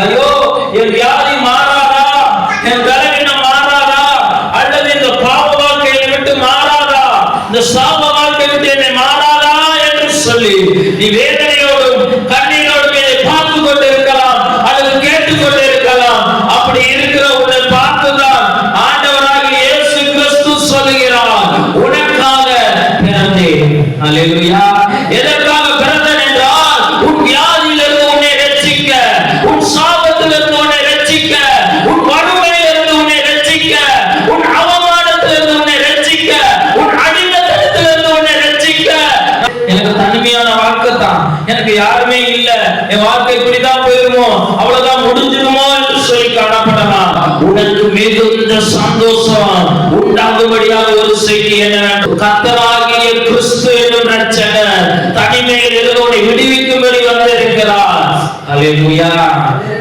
ஐயோ, என் வியாதி மாறாதா, என் பலவீனம் மாறாதா, அல்லது இந்த பாவ வாழ்க்கையை விட்டு மாறாதா, இந்த சாப வாழ்க்கையை விட்டு என்னை மாறாதா என்று சொல்லி நீ வேதனையோடும் கண்ணீரோடும் இதை பார்த்து கொண்டு இருக்கலாம் அல்லது கேட்டுக்கொண்டு இருக்கலாம். அப்படி இருக்கிற உன்னை பார்த்துதான் ஆண்டவராகிய இயேசு கிறிஸ்து சொல்லுகிறார், உனக்காக பிறந்தேன். அல்லேலூயா. எதற்காக பிறந்தேன் என்றால், உன் வியாதியிலிருந்து உன்னை ரட்சிக்க, உன் சாபத்திலிருந்து உன்னை ரட்சிக்க, உன் வறுமையிலிருந்து உன்னை ரட்சிக்க, உன் அவமானத்திலிருந்து உன்னை ரட்சிக்க, உன் அடிமைத்தனத்திலிருந்து உன்னை ரட்சிக்க. எனக்கு தனிமையான வாழ்க்கை தான், எனக்கு யாருமே இல்ல, என் வாழ்க்கை இப்படிதான் போயிருமோ, அவ்வளவுதான் முடிஞ்சிருமோ என்று சொல்லி காணப்படலாம். உனக்கு மிகுந்த சந்தோஷம் உண்டாகும்படியாக ஒரு செய்தி என்ன? கர்த்தராகிய கிறிஸ்து என்னும் ரட்சகர் தனிமையில் இருந்து உன்னை விடுவிக்கும்படி வந்திருக்கிறார். அல்லேலூயா.